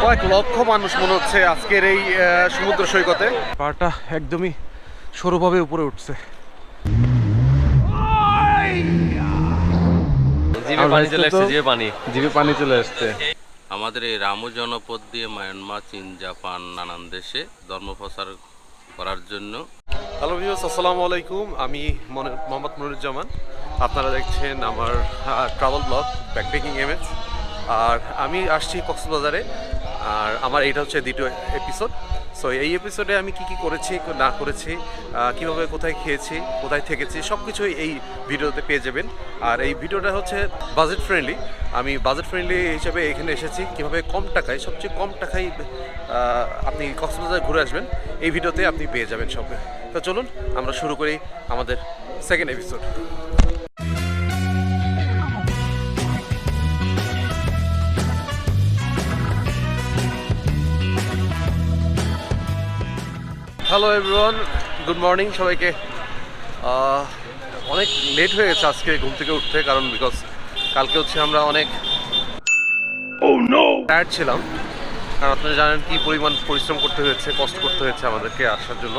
কয়েক লক্ষ মানুষ মনে হচ্ছে আজকের এই সমুদ্র সৈকতে। পাহাড়টা একদমই সরুভাবে উপরে উঠছে। জিভে পানি চলে আসছে। আমাদের এই রামু জনপদ দিয়ে মায়ানমার, চীন, জাপান নানান দেশে ধর্ম প্রচার করার জন্য। হ্যালো ভিউয়ার্স, আসসালামু আলাইকুম। আমি মোহাম্মদ মনিরুজ্জামান। আপনারা দেখছেন আমার ট্রাভেল ব্লগ ব্যাকপ্যাকিং এমএস। আর আমি আসছি কক্সবাজারে। আর আমার এইটা হচ্ছে দ্বিতীয় এপিসোড। সো এই এপিসোডে আমি কি করেছি না করেছি, কীভাবে কোথায় খেয়েছি, কোথায় থেকেছি, সব কিছুই এই ভিডিওতে পেয়ে যাবেন। আর এই ভিডিওটা হচ্ছে বাজেট ফ্রেন্ডলি। আমি বাজেট ফ্রেন্ডলি হিসাবে এখানে এসেছি কীভাবে কম টাকায়, সবচেয়ে কম টাকায় আপনি কক্সবাজার ঘুরে আসবেন, এই ভিডিওতে আপনি পেয়ে যাবেন সব। তো চলুন আমরা শুরু করি আমাদের second episode. Hello everyone, good morning সবাইকে। অনেক লেট হয়ে গেছে আজকে ঘুম থেকে উঠতে, কারণ বিকজ কালকে হচ্ছে আমরা অনেক টায়ার্ড ছিলাম। কারণ আপনারা জানেন কি পরিমাণ পরিশ্রম করতে হয়েছে, কষ্ট করতে হয়েছে আমাদেরকে আসার জন্য।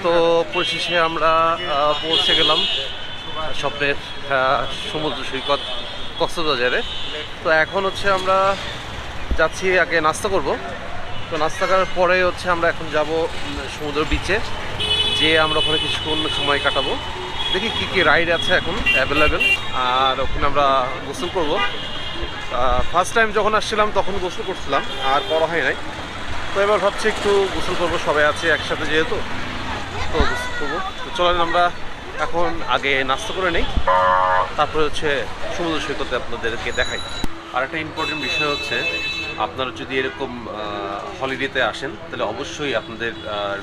তো পরিশেষে আমরা পৌঁছে গেলাম স্বপ্নের সমুদ্র সৈকত কক্সবাজারে। তো এখন হচ্ছে আমরা যাচ্ছি, আগে নাস্তা করব। তো নাস্তা করার পরে হচ্ছে আমরা এখন যাব সমুদ্র বিচে, যে আমরা ওখানে কিছুক্ষণ সময় কাটাবো। দেখি কী রাইড আছে এখন অ্যাভেলেবেল। আর ওখানে আমরা গোসল করব। ফার্স্ট টাইম যখন আসছিলাম তখন গোসল করছিলাম, আর করা হয় নাই। তো এবার ভাবছি একটু গোসল করবো, সবাই আছে একসাথে যেহেতু, তো গোসল করবো। তো চলেন আমরা এখন আগে নাস্তা করে নেই, তারপরে হচ্ছে সমুদ্র সৈকতে আপনাদেরকে দেখাই। আর একটা ইম্পর্টেন্ট বিষয় হচ্ছে, আপনারা যদি এরকম হলিডেতে আসেন তাহলে অবশ্যই আপনাদের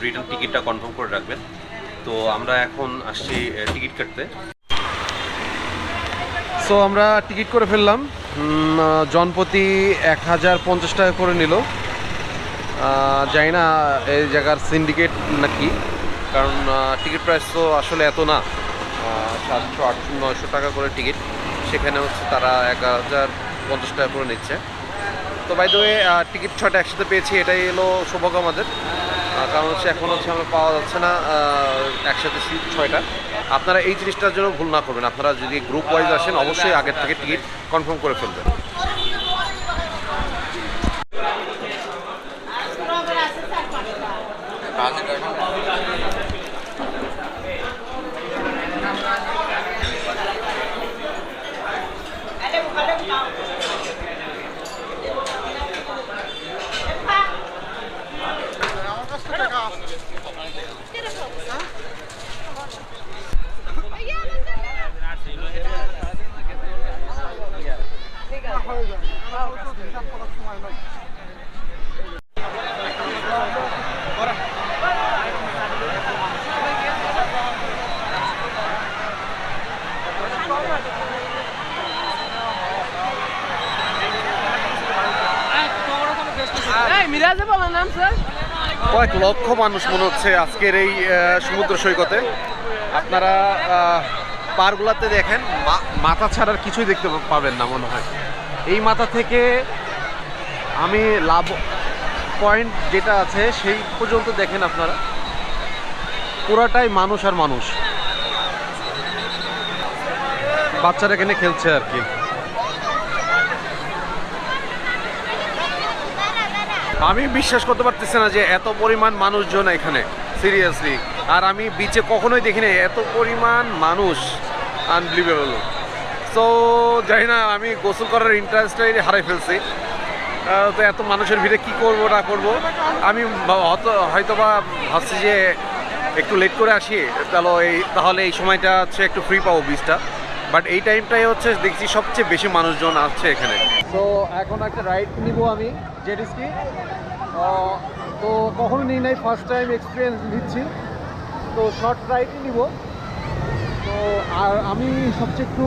রিটার্ন টিকিটটা কনফার্ম করে রাখবেন। তো আমরা এখন আসছি টিকিট কাটতে। সো আমরা টিকিট করে ফেললাম। জনপ্রতি 1050 টাকা করে নিল। জানি না এই জায়গার সিন্ডিকেট নাকি, কারণ টিকিট প্রাইস তো আসলে এত না। 700, 800, 900 টাকা করে টিকিট, সেখানে হচ্ছে তারা 1050 টাকা করে নিচ্ছে। তো বাই দ্য ওয়ে টিকিট 6টা একসাথে পেয়েছি, এটাই এলো সৌভাগ্য আমাদের। কারণ হচ্ছে এখন হচ্ছে আমরা পাওয়া যাচ্ছে না একসাথে সিট 6টা। আপনারা এই জিনিসটার জন্য ভুল না করবেন, আপনারা যদি গ্রুপ ওয়াইজ আসেন অবশ্যই আগের থেকে টিকিট কনফার্ম করে ফেলবেন। কয়েক লক্ষ মানুষ মনে হচ্ছে আজকের এই সমুদ্র সৈকতে। আপনারা পারগুলাতে দেখেন, মাথা ছাড়ার কিছুই দেখতে পাবেন না মনে হয়। এই মাথা থেকে আমি লাভ পয়েন্ট যেটা আছে সেই পর্যন্ত দেখেন আপনারা, পুরাটাই মানুষ আর মানুষ। বাচ্চারা এখানে খেলছে আর কি। আমি বিশ্বাস করতে পারতেছি না যে এত পরিমাণ মানুষজন এখানে, সিরিয়াসলি। আর আমি বিচে কখনোই দেখিনি এত পরিমাণ মানুষ, আনবিলিভেবল। সো জানি না, আমি গোসল করার ইন্টারেস্টটাই হারাই ফেলছি। তো এত মানুষের ভিড়ে কি করব না করব, আমি হয়তো বা ভাবছি যে একটু লেট করে আসি, তাহলে এই সময়টা হচ্ছে একটু ফ্রি পাবো বিচটা। বাট এই টাইমটাই হচ্ছে দেখছি সবচেয়ে বেশি মানুষজন আসছে এখানে। তো এখন একটা রাইড নিব আমি, জেট স্কি। তো কখনো নিই নাই, ফার্স্ট টাইম এক্সপিরিয়েন্স নিচ্ছি। তো শর্ট রাইডই নিব। তো আর আমি সবচেয়ে একটু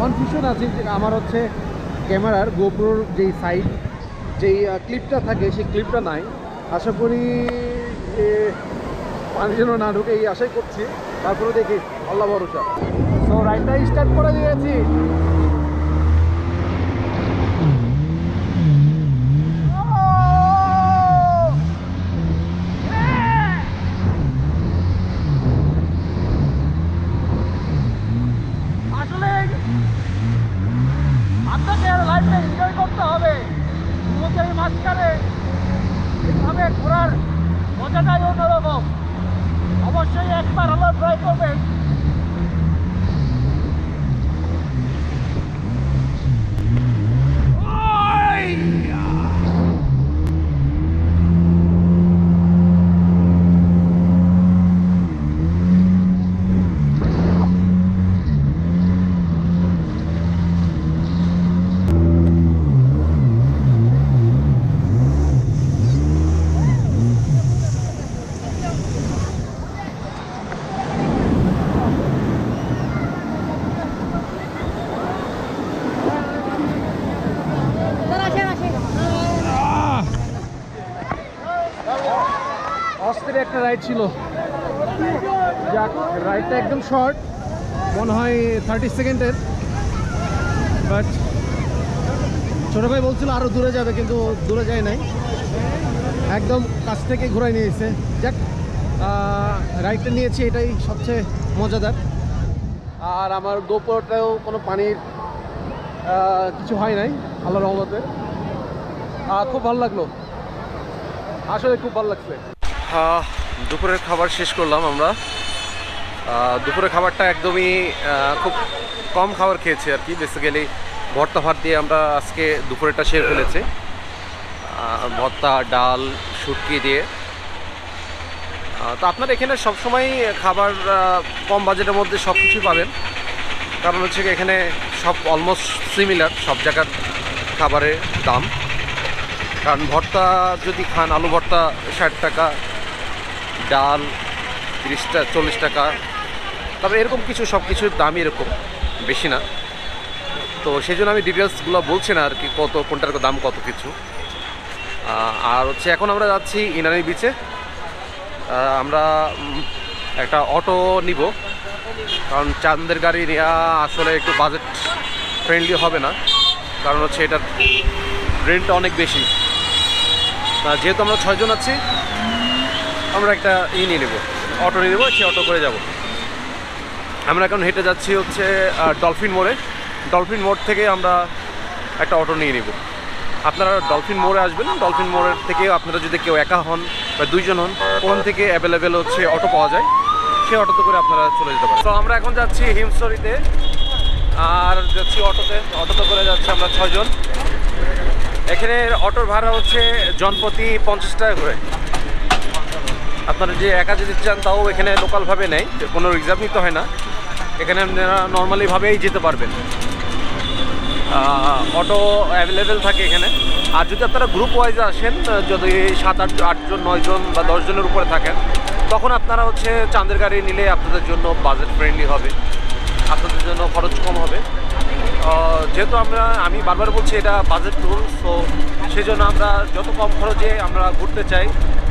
কনফিউশন আছি যে আমার হচ্ছে ক্যামেরার গোপ্রোর যেই সাইড, যেই ক্লিপটা থাকে সেই ক্লিপটা নাই। আশা করি পানি যেন না ঢুকে এই আশাই করছি। তারপরে দেখি, আল্লাহ ভরসা। তো রাইডটা স্টার্ট করে দিয়েছি। মাঝখানে এইভাবে ঘোরার মজাটাই অন্যরকম। অবশ্যই একবার হলেও ট্রাই করবেন। অস্থির একটা রাইড ছিল। যাক, রাইডটা একদম শর্ট, মনে হয় 30 সেকেন্ডের, বাট ছোট ভাই বলছিল আরো দূরে যাবে, কিন্তু দূরে যায় নাই, একদম কাছ থেকে ঘুরাই নিয়েছে। যাক, রাইডটা নিয়েছি, এটাই সবচেয়ে মজাদার। আর আমার গোপুরটাও কোনো পানির কিছু হয় নাই, আল্লাহর রহমতে। খুব ভালো লাগলো, আসলে খুব ভালো লাগছে। দুপুরের খাবার শেষ করলাম আমরা। দুপুরের খাবারটা একদমই খুব কম খাবার খেয়েছি আর কি। বেসিক্যালি ভর্তা ভাত দিয়ে আমরা আজকে দুপুরেরটা সেরে ফেলেছি। ভর্তা, ডাল, শুটকি দিয়ে। তো আপনারা এখানে সবসময় খাবার কম বাজেটের মধ্যে সব কিছুই পাবেন, কারণ হচ্ছে কি এখানে সব অলমোস্ট সিমিলার, সব জায়গার খাবারের দাম। কারণ ভর্তা যদি খান, আলু ভর্তা 60 টাকা, ডাল 40 টাকা, তবে এরকম কিছু সব কিছুর দামই এরকম, বেশি না। তো সেই জন্য আমি ডিটেলসগুলো বলছি না আর কি, কত কোনটার দাম কত কিছু। আর হচ্ছে এখন আমরা যাচ্ছি ইনানি বিচে। আমরা একটা অটো নিব, কারণ চাঁদের গাড়ি নেওয়া আসলে একটু বাজেট ফ্রেন্ডলি হবে না, কারণ হচ্ছে এটার রেন্টটা অনেক বেশি। যেহেতু আমরা 6 জন আছি, আমরা একটা নিয়ে নেব, অটো নিয়ে নেবো, সে অটো করে যাব। আমরা এখন হেঁটে যাচ্ছি হচ্ছে ডলফিন মোড়ে। ডলফিন মোড় থেকে আমরা একটা অটো নিয়ে নেব। আপনারা ডলফিন মোড়ে আসবেন, ডলফিন মোড়ের থেকে আপনারা যদি কেউ একা হন বা 2 জন হন, ওখান থেকে অ্যাভেলেবেল হচ্ছে অটো পাওয়া যায়, সেই অটোতে করে আপনারা চলে যেতে পারেন। তো আমরা এখন যাচ্ছি হিমস্টোরিতে, আর যাচ্ছি অটোতে করে যাচ্ছি আমরা 6 জন। এখানে অটোর ভাড়া হচ্ছে জনপ্রতি 50 টাকা করে। আপনারা যে একা যেতে চান তাও এখানে লোকালভাবে নেয়, কোনো রিজার্ভ নিতে হয় না, এখানে আপনারা নর্মালিভাবেই যেতে পারবেন। অটো অ্যাভেলেবেল থাকে এখানে। আর যদি আপনারা গ্রুপ ওয়াইজে আসেন, যদি 7, 8 জন, 9 জন বা 10 জনের উপরে থাকেন, তখন আপনারা হচ্ছে চাঁদের গাড়ি নিলে আপনাদের জন্য বাজেট ফ্রেন্ডলি হবে, আপনাদের জন্য খরচ কম হবে। যেহেতু আমি বারবার বলছি এটা বাজেট ট্যুর, সো সেই জন্য আমরা যত কম খরচে আমরা ঘুরতে চাই,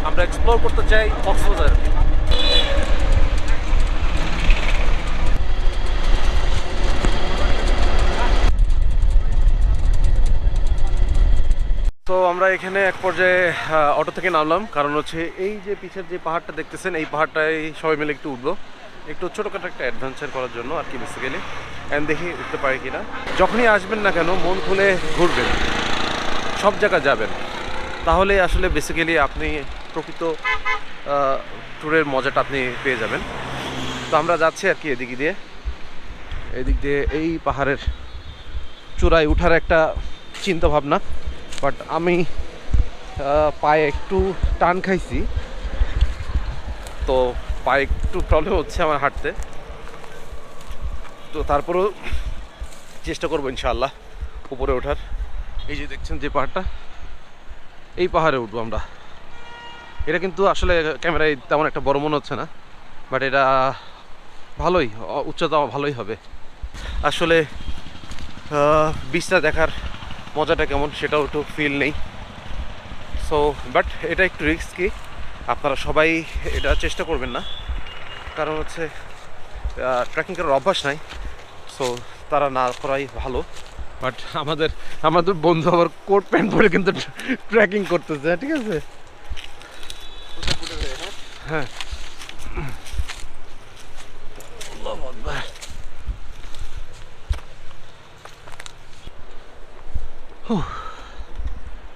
আমরা এক্সপ্লোর করতে চাই কক্সবাজার। তো আমরা এখানে এক পর্যায়ে অটো থেকে নামলাম, কারণ হচ্ছে এই যে পিছের যে পাহাড়টা দেখতেছেন, এই পাহাড়টায় সবাই মিলে একটু উঠবো, একটু ছোটোখাটো একটা অ্যাডভেঞ্চার করার জন্য আর কি বেসিক্যালি। দেখি উঠতে পারি কিনা। যখনই আসবেন না কেন মন খুলে ঘুরবেন, সব জায়গা যাবেন, তাহলে আসলে বেসিক্যালি আপনি প্রকৃত ট্যুরের মজাটা আপনি পেয়ে যাবেন। তো আমরা যাচ্ছি আর কি এদিক দিয়ে এই পাহাড়ের চূড়ায় উঠার একটা চিন্তা ভাবনা, বাট আমি পায়ে একটু টান খাইছি, তো পায়ে একটু প্রবলেম হচ্ছে আমার হাঁটতে। তো তারপরেও চেষ্টা করবো ইনশাআল্লাহ উপরে ওঠার। এই যে দেখছেন যে পাহাড়টা, এই পাহাড়ে উঠবো আমরা। এটা কিন্তু আসলে ক্যামেরায় তেমন একটা বড় মনে হচ্ছে না, বাট এটা ভালোই, উচ্চতা ভালোই হবে। আসলে বিচটা দেখার মজাটা কেমন সেটাও একটু ফিল নেই। সো বাট এটা একটু রিস্কি, আপনারা সবাই এটা চেষ্টা করবেন না, কারণ হচ্ছে ট্রেকিং করার অভ্যাস নাই, সো তারা না করাই ভালো। বাট আমাদের বন্ধু আবার কোট প্যান্ট পরে কিন্তু ট্রেকিং করতেছে, ঠিক আছে? হ্যাঁ,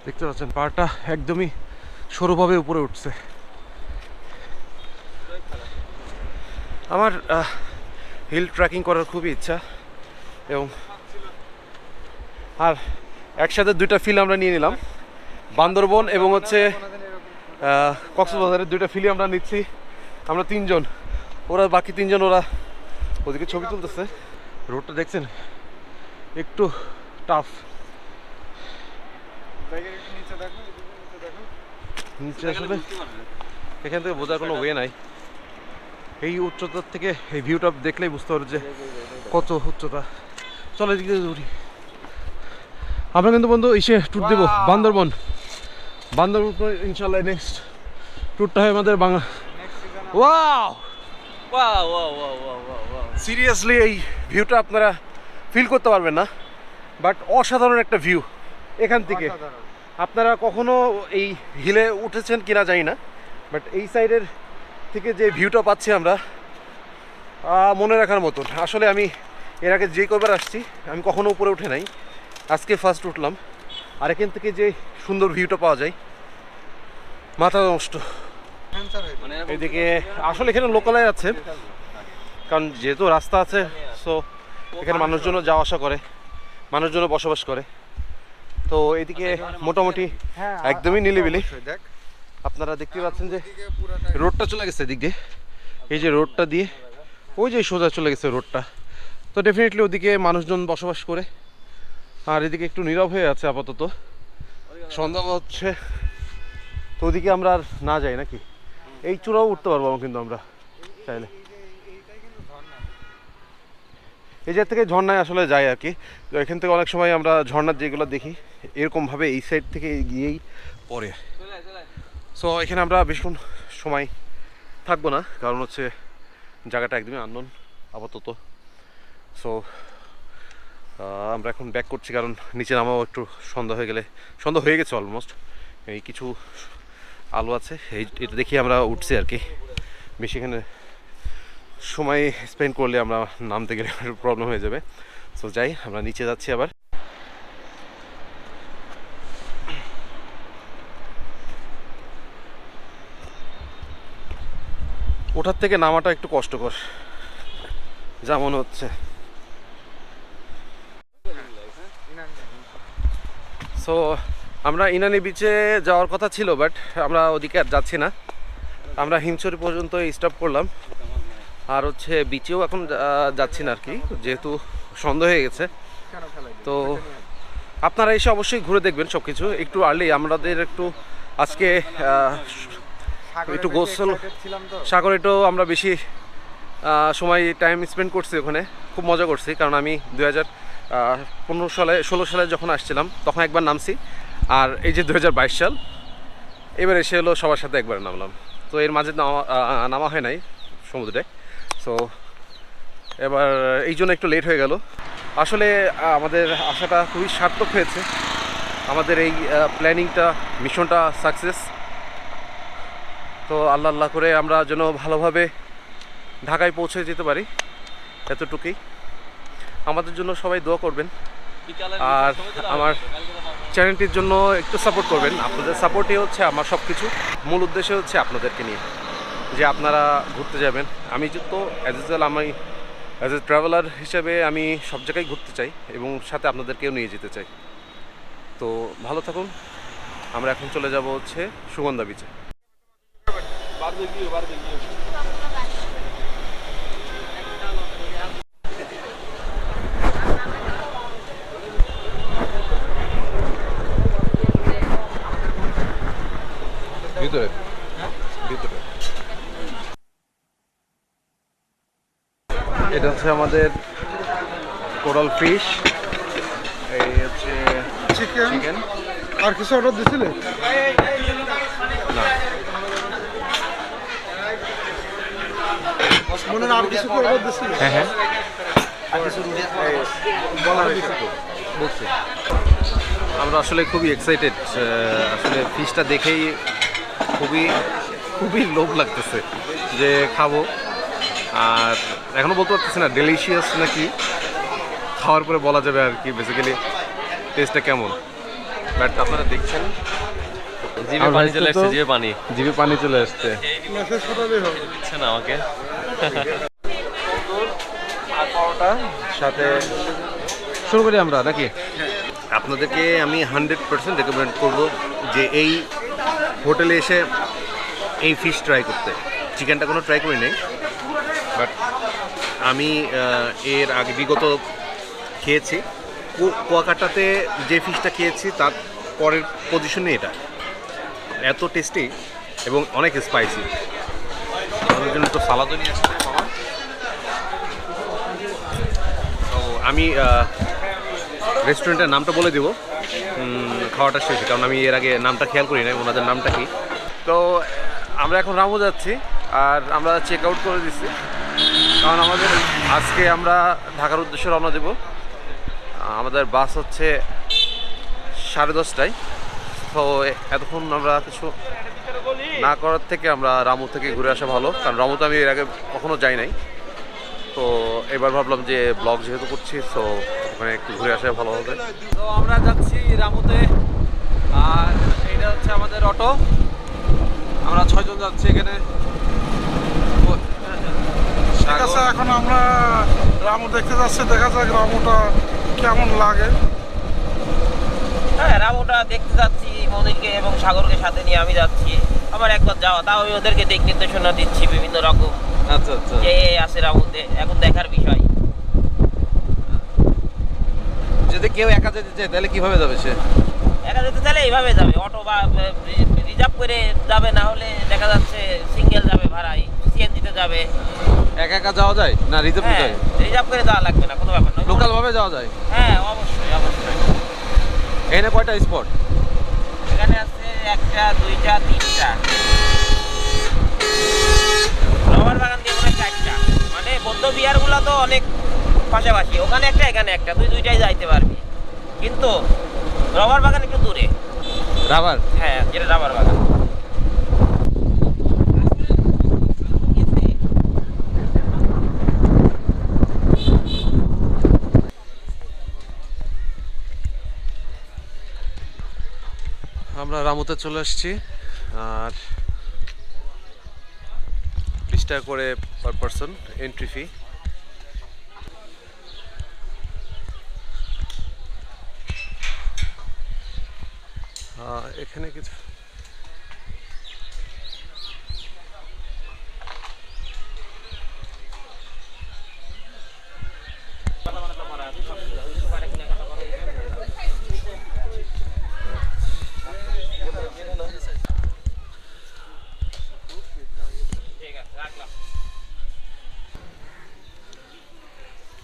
দেখতে পাচ্ছেন পাহাড়টা একদমই সরুভাবে উপরে উঠছে। আমার হিল ট্রেকিং করার খুবই ইচ্ছা, এবং আর একসাথে দুইটা ফিল আমরা নিয়ে নিলাম, বান্দরবন এবং হচ্ছে কক্সবাজারের দুইটা ফিলি আমরা নিচ্ছি। আমরা তিনজন, ওরা বাকি তিনজন ওরা ওদিকে ছবি তুলতেছে। রোডটা দেখছেন একটু টাফ, নিচে আসলে এখান থেকে বোঝার কোনো ওয়ে নাই। এই উচ্চতার থেকে এই ভিউটা দেখলেই বুঝতে পারবে যে কত উচ্চতা। চলো এদিকে উঠি। আমরা কিন্তু বন্ধু এসে ট্যুর দেবো বান্দরবন। বান্দরবন ইনশাল্লাহ নেক্সট ট্যুরটা হয় আমাদের বাংলা। ওয়াও সিরিয়াসলি এই ভিউটা আপনারা ফিল করতে পারবেন না, বাট অসাধারণ একটা ভিউ এখান থেকে। আপনারা কখনো এই হিলে উঠেছেন কিনা জানি না, বাট এই সাইডের থেকে যে ভিউটা পাচ্ছি আমরা মনে রাখার মতন। আসলে আমি এর আগে যে কবার আসছি আমি কখনো উপরে উঠে নাই, আজকে ফার্স্ট উঠলাম। আর এখান থেকে যে সুন্দর ভিউটা পাওয়া যায় মাথা নষ্ট। এইদিকে আসলে এখানে লোকালয় আছে, কারণ যেহেতু রাস্তা আছে, সো এখানে মানুষজন যাওয়া আসা করে, মানুষজন বসবাস করে। তো এদিকে মোটামুটি একদমই নিলিবিলি। আপনারা দেখতে পাচ্ছেন যে রোডটা চলে গেছে এদিক দিয়ে, এই যে রোডটা দিয়ে ওই যে সোজা চলে গেছে রোডটা। তো ডেফিনেটলি ওদিকে মানুষজন বসবাস করে, আর এদিকে একটু নীরব হয়ে আছে আপাতত, সন্ধ্যা হচ্ছে। তো ওদিকে আমরা আর না যাই নাকি, এই চূড়াও উঠতে পারবো কিন্তু আমরা চাইলে। এই জায়গা থেকে ঝর্ণায় আসলে যাই আর কি। তো এখান থেকে অনেক সময় আমরা ঝর্ণার যেগুলো দেখি এরকমভাবে এই সাইড থেকে গিয়েই পড়ে। সো এখানে আমরা বেশিক্ষণ সময় থাকবো না, কারণ হচ্ছে জায়গাটা একদমই আননোন আপাতত। সো আমরা এখন ব্যাক করছি, কারণ নিচে নামাও একটু সন্ধ্যা হয়ে গেছে অলমোস্ট। এই কিছু আলো আছে, এটা দেখি আমরা উঠছি আর কি। বেশি এখানে সময় স্পেন্ড করলে আমরা নামতে গেলে প্রবলেম হয়ে যাবে। সো যাই, আমরা নিচে যাচ্ছি আবার। ওঠার থেকে নামাটা একটু কষ্টকর যা মনে হচ্ছে। সো আমরা ইনানি বিচে যাওয়ার কথা ছিল, বাট আমরা ওদিকে আর যাচ্ছি না। আমরা হিমছড়ি পর্যন্ত স্টপ করলাম, আর হচ্ছে বিচেও এখন যাচ্ছি না আর কি, যেহেতু সন্ধ্যা হয়ে গেছে। তো আপনারা এসে অবশ্যই ঘুরে দেখবেন সব কিছু একটু আর্লি। আমাদের একটু আজকে একটু গোসল সাগরে তো আমরা বেশি সময় টাইম স্পেন্ড করছি ওখানে, খুব মজা করছি। কারণ আমি 2016 সালে যখন আসছিলাম তখন একবার নামছি, আর এই যে 2022 সাল এবার এসে হলো সবার সাথে একবার নামলাম। তো এর মাঝে নামা হয় নাই সমুদ্রে। সো এবার এই জন্য একটু লেট হয়ে গেল। আসলে আমাদের আশাটা খুবই সার্থক হয়েছে, আমাদের এই প্ল্যানিংটা, মিশনটা সাকসেস। তো আল্লাহ করে আমরা যেন ভালোভাবে ঢাকায় পৌঁছে যেতে পারি, এতটুকুই। আমাদের জন্য সবাই দোয়া করবেন, আর আমার চ্যানেলটির জন্য একটু সাপোর্ট করবেন। আপনাদের সাপোর্টই হচ্ছে আমার সব কিছু। মূল উদ্দেশ্য হচ্ছে আপনাদেরকে নিয়ে যে আপনারা ঘুরতে যাবেন। আমি তো অ্যাজ এ ট্রাভেলার হিসেবে আমি সব জায়গায় ঘুরতে চাই, এবং সাথে আপনাদেরকেও নিয়ে যেতে চাই। তো ভালো থাকুন। আমরা এখন চলে যাব হচ্ছে সুগন্ধা বিচে। ভিতরে এটা হচ্ছে আমাদের কোরাল ফিশ, এই হচ্ছে চিকেন। আর কিছু অর্ডার দিছিলে? না, মনে আর কিছু অর্ডার দিছিলে? হ্যাঁ বলছি। আমরা আসলে খুবই এক্সাইটেড। আসলে ফিশটা দেখেই খুবই লোভ লাগতেছে যে খাবো। আর এখনও বলতে পারতেছি না ডেলিশিয়াস নাকি, খাওয়ার পরে বলা যাবে আর কি বেসিক্যালি টেস্টটা কেমন। বাট আপনারা দেখছেন জিভে আমার পানি ভাইস্তে চলে আসছে, তো- জিভে পানি জিভে পানি চলে আসছে। দিচ্ছে না আমাকে। সাথে শুরু করি আমরা নাকি? আপনাদেরকে আমি 100% রেকমেন্ড করব যে এই হোটেলে এসে এই ফিশ ট্রাই করতে। চিকেনটা কোনো ট্রাই করি নাই, বাট আমি এর আগে বিগত খেয়েছি কুয়াকাটাতে যে ফিশটা খেয়েছি তার পরের পজিশনে এটা এত টেস্টি এবং অনেক স্পাইসি। আমাদের জন্য একটু সালাদও নিয়ে আসছে মামা। তো আমি রেস্টুরেন্টের নামটা বলে দেব খাওয়াটা শেষে, কারণ আমি এর আগে নামটা খেয়াল করি নাই ওনাদের নামটা কি। তো আমরা এখন রামু যাচ্ছি আর আমরা চেক আউট করে দিচ্ছি, কারণ আমাদের আজকে আমরা ঢাকার উদ্দেশ্যে রওনা দেব। আমাদের বাস হচ্ছে 10:30টায়। তো এতক্ষণ আমরা কিছু না করার থেকে আমরা রামু থেকে ঘুরে আসা ভালো, কারণ রামু তো আমি এর আগে কখনো যাই নাই। তো এবার ভাবলাম যে ব্লগ যেহেতু করছি তো ওখানে একটু ঘুরে আসা ভালো হবে। তো আমরা যাচ্ছি রামুতে, আর এইটা হচ্ছে আমাদের অটো। আমরা 6 জন যাচ্ছি এখানে। ঠিক আছে, এখন আমরা রামু দেখতে যাচ্ছি, দেখা যাক রামুটা কেমন লাগে। হ্যাঁ, রামুটা দেখতে যাচ্ছি, মোদিকে এবং সাগরকে সাথে নিয়ে আমি যাচ্ছি। আমার একবার যাওয়া, তাও আমি ওদেরকে দিক নির্দেশনা দিচ্ছি বিভিন্ন রকম, আচ্ছা আচ্ছা। যে আছে রামুতে, এখন দেখার বিষয়। যদি কেউ একা যেতে চায় তাহলে কিভাবে যাবে সে? একা যেতে চাইলে এইভাবে যাবে, অটো বা রিজার্ভ করে যাবে, না হলে দেখা যাচ্ছে সিঙ্গেল যাবে ভাড়ায়, সিএনজিতে যাবে। একা একা যাওয়া যায় না রিজার্ভ হ্যাঁ, যায়? রিজার্ভ করে যাওয়া লাগবে না, কোনো ব্যাপার নয়। লোকাল ভাবে যাওয়া যায়? হ্যাঁ, অবশ্যই অবশ্যই। এখানে কয়টা স্পট? এখানে আছে 1টা 2টা 3টা, রবার বাগান দিয়ে মনে হয় 4টা। মানে বৌদ্ধ বিহারগুলো তো অনেক পাশাপাশি, ওখানে একটা এখানে একটা, তুই দুইটাই যাইতে পারবি। কিন্তু রবার বাগান একটু দূরে। রাবার? হ্যাঁ, যেটা রাবার বাগান। আমরা রামুতে চলে আসছি, আর 20 টাকা করে পার পারসন এন্ট্রি ফি। এখানে কিছু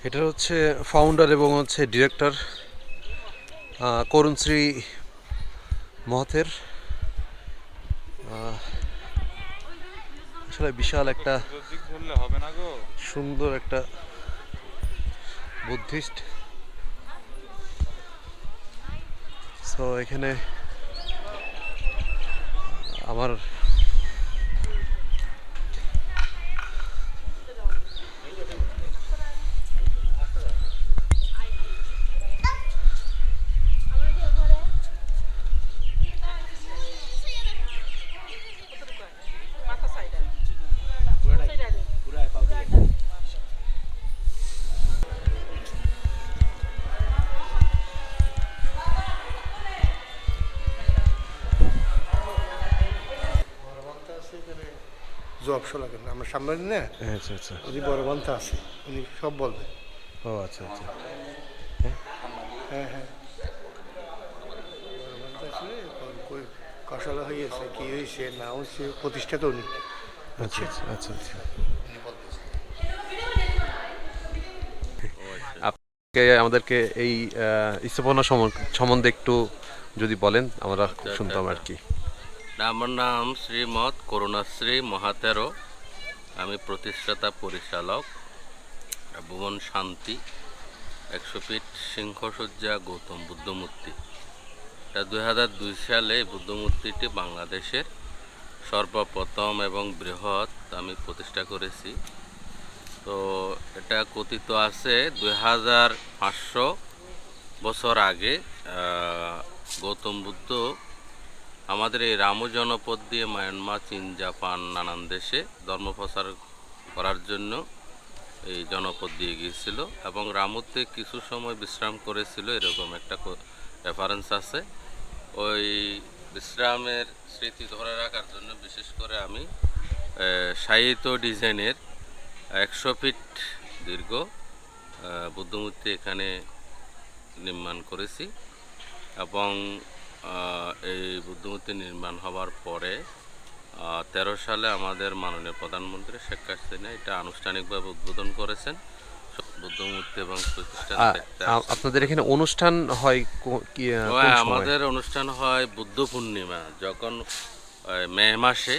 এটা হচ্ছে ফাউন্ডার এবং হচ্ছে ডিরেক্টর করুণশ্রী মহতের। আসলে বিশাল একটা সুন্দর একটা বুদ্ধিস্ট। সো এখানে আমার জবশো লাগে না, আমরা সামনে না, আচ্ছা আচ্ছা উনি বড় বান্তা আছে, উনি সব বলবে। ও আচ্ছা আচ্ছা হ্যাঁ হ্যাঁ, বড় বান্তা আসলে কষালা হয়েছে, কি হয়েছে না হয়েছে, প্রতিষ্ঠা তো উনি। আচ্ছা আচ্ছা আচ্ছা। আপনি আমাদেরকে এই স্থাপনা সম্বন্ধে একটু যদি বলেন আমরা খুব শুনতাম আর কি। আমার নাম শ্রীমৎ করুণাশ্রী মহাতেরো। আমি প্রতিষ্ঠাতা পরিচালক। ভুবন শান্তি 100 ফিট সিংহসজ্জা গৌতম বুদ্ধ মূর্তি। এটা 2002 সালে এই বুদ্ধ মূর্তিটি বাংলাদেশের সর্বপ্রথম এবং বৃহৎ আমি প্রতিষ্ঠা করেছি। তো এটা কথিত আছে 2500 বছর আগে গৌতম বুদ্ধ আমাদের এই রামু জনপদ দিয়ে মায়ানমার, চীন, জাপান নানান দেশে ধর্ম প্রচার করার জন্য এই জনপদ দিয়ে গিয়েছিল এবং রামুতে কিছু সময় বিশ্রাম করেছিল, এরকম একটা রেফারেন্স আছে। ওই বিশ্রামের স্মৃতি ধরে রাখার জন্য বিশেষ করে আমি সাহিত্য ডিজাইনের 100 ফিট দীর্ঘ বুদ্ধমূর্তি এখানে নির্মাণ করেছি এবং এই বুদ্ধমূর্তি নির্মাণ হওয়ার পরে 13 সালে আমাদের মাননীয় প্রধানমন্ত্রী শেখ হাসিনা এটা আনুষ্ঠানিকভাবে উদ্বোধন করেছেন। বুদ্ধমূর্তি এবং প্রতিষ্ঠান আপনাদের এখানে অনুষ্ঠান হয় আমাদের অনুষ্ঠান হয় বুদ্ধ পূর্ণিমা, যখন মে মাসে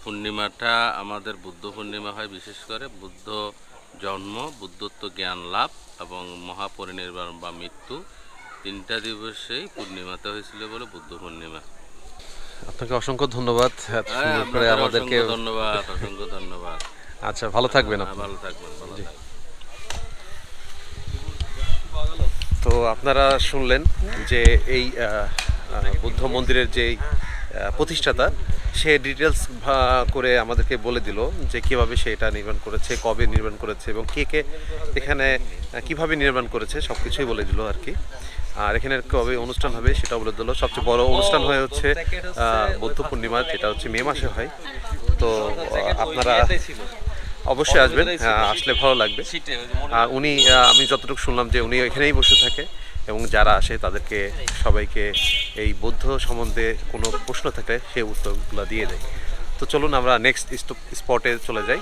পূর্ণিমাটা আমাদের বুদ্ধ পূর্ণিমা হয়। বিশেষ করে বুদ্ধ জন্ম, বুদ্ধত্ব জ্ঞান লাভ এবং মহাপরিনির্বাণ বা মৃত্যু 3টা দিবসেই পূর্ণিমাতে হয়েছিল বলে বুদ্ধ পূর্ণিমা। আপনাকে অসংখ্য ধন্যবাদ, আমাদেরকে অসংখ্য ধন্যবাদ। আচ্ছা, ভালো থাকবেন। ভালো থাকবেন। তো আপনারা শুনলেন যে এই বুদ্ধ মন্দিরের যে প্রতিষ্ঠাতা, সে ডিটেলস করে আমাদেরকে বলে দিল যে কীভাবে সে এটা নির্মাণ করেছে, কবে নির্মাণ করেছে এবং কে এখানে কিভাবে নির্মাণ করেছে সব কিছুই বলে দিল আর কি। আর এখানে কবে অনুষ্ঠান হবে সেটাও বলে দিল। সবচেয়ে বড় অনুষ্ঠান হচ্ছে বুদ্ধ পূর্ণিমা, যেটা হচ্ছে মে মাসে হয়। তো আপনারা অবশ্যই আসবেন, আসলে ভালো লাগবে। আর উনি, আমি যতটুকু শুনলাম যে উনি এখানেই বসে থাকে এবং যারা আসে তাদেরকে সবাইকে এই বৌদ্ধ সম্বন্ধে কোনো প্রশ্ন থাকলে সে উত্তরগুলো দিয়ে দেয়। তো চলুন আমরা নেক্সট স্পটে চলে যাই।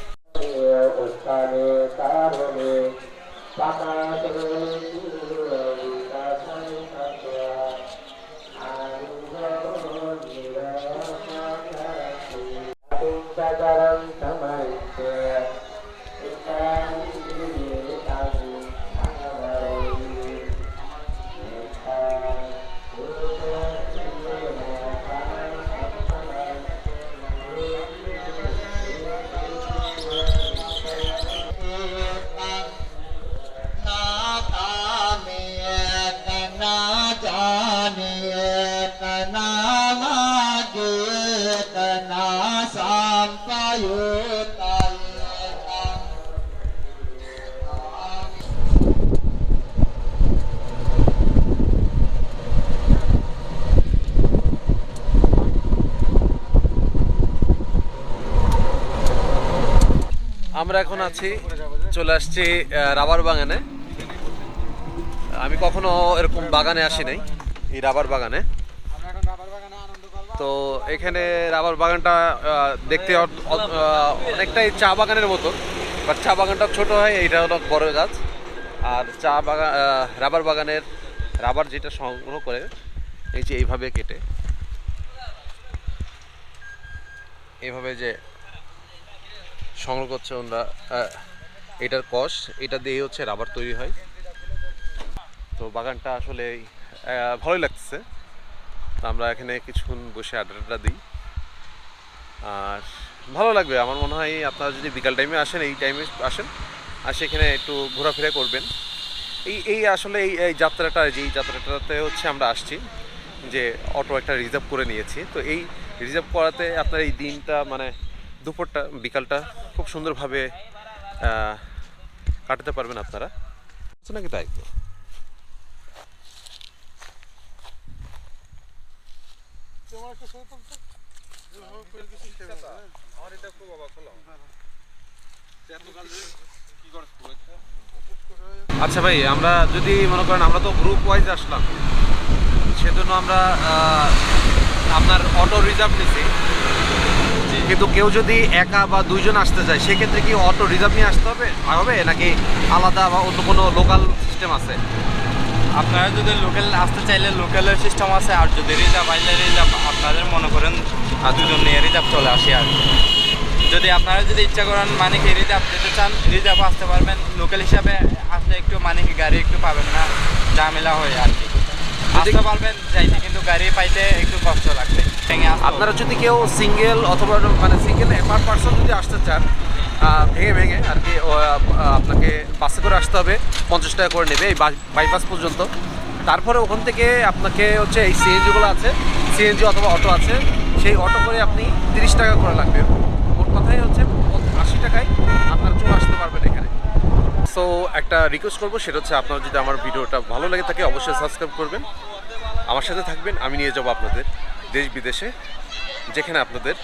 আমরা এখন চলে আসছি রাবার বাগানে। আমি কখনো এরকম বাগানে আসি নাই, এই রাবার বাগানে। তো এখানে রাবার বাগানটা দেখতে অনেকটাই চা বাগানের মতো, বাট চা বাগানটা ছোট হয়, এইটা হলো বড় গাছ। আর রাবার বাগানের রাবার যেটা সংগ্রহ করে এই যে এইভাবে কেটে, এইভাবে যে সংগ্রহ করছে ওরা, এটার কষ, এটা দিয়ে হচ্ছে রাবার তৈরি হয়। তো বাগানটা আসলে ভালোই লাগতেছে। তো আমরা এখানে কিছুক্ষণ বসে আড্ডা দিই, আর ভালো লাগবে আমার মনে হয়। আপনারা যদি বিকাল টাইমে আসেন, এই টাইমে আসেন, আর সেখানে একটু ঘোরাফেরা করবেন। এই আসলে এই যাত্রাটাতে হচ্ছে আমরা আসছি যে অটো একটা রিজার্ভ করে নিয়েছি। তো এই রিজার্ভ করাতে আপনার এই দিনটা, মানে দুপুরটা, বিকালটা খুব সুন্দরভাবে কাটাতে পারবেন আপনারা নাকি। তাই আচ্ছা ভাই, আমরা যদি মনে করেন আমরা তো গ্রুপ ওয়াইজ আসলাম, সেজন্য আমরা আপনার অটো রিজার্ভ নিছি। কিন্তু কেউ যদি একা বা 2 জন আসতে চায়, সেক্ষেত্রে কি অটো রিজার্ভ নিয়ে আসতে হবে নাকি আলাদা বা অন্য কোনো লোকাল সিস্টেম আছে? আপনারা যদি লোকাল আসতে চাইলে লোকালের সিস্টেম আছে, আর যদি রিজার্ভ আইলে রিজার্ভ আপনাদের মনে করেন 2 জন নিয়ে রিজার্ভ চলে আসি। আর যদি আপনারা যদি ইচ্ছা করেন মানে কি রিজার্ভ যেতে চান, রিজার্ভ আসতে পারবেন। লোকাল হিসাবে আসলে একটু মানে কি গাড়ি একটু পাবেন না, ঝামেলা হয় আর কি। আসতে পারবেন চাইতে, কিন্তু গাড়ি পাইতে একটু কষ্ট লাগবে। আপনারা যদি কেউ সিঙ্গেল অথবা মানে সিঙ্গেল পার পার্সন যদি আসতে চান, ভেঙে আর কি, আপনাকে বাসে করে আসতে হবে, 50 টাকা করে নেবে এই বাইপাস পর্যন্ত। তারপরে ওখান থেকে আপনাকে হচ্ছে এই সিএনজিগুলো আছে, সিএনজি অথবা অটো আছে, সেই অটো করে আপনি 30 টাকা করে লাগবে। মোট কথাই হচ্ছে 80 টাকায় আপনারা চলে আসতে পারবেন এখানে। সো একটা রিকোয়েস্ট করবো, সেটা হচ্ছে আপনারা যদি আমার ভিডিওটা ভালো লাগে থাকে অবশ্যই সাবস্ক্রাইব করবেন, আমার সাথে থাকবেন। আমি নিয়ে যাবো আপনাদের দেশ বিদেশে, যেখানে আপনাদের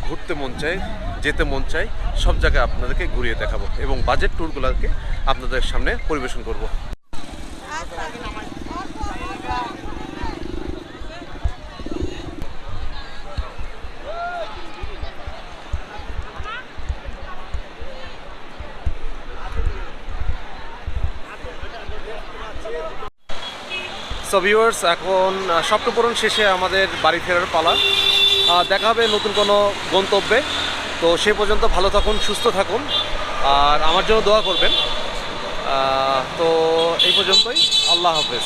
ঘুরতে মন চায়, যেতে মন চায়, সব জায়গায় আপনাদেরকে ঘুরিয়ে দেখাবো এবং বাজেট ট্যুরগুলোকে আপনাদের সামনে পরিবেশন করব। সো ভিউয়ার্স, এখন স্বপ্ন পূরণ শেষে আমাদের বাড়ি ফেরার পালা। দেখা হবে নতুন কোনো গন্তব্যে। তো সে পর্যন্ত ভালো থাকুন, সুস্থ থাকুন, আর আমার জন্য দোয়া করবেন। তো এই পর্যন্তই, আল্লাহ হাফেজ।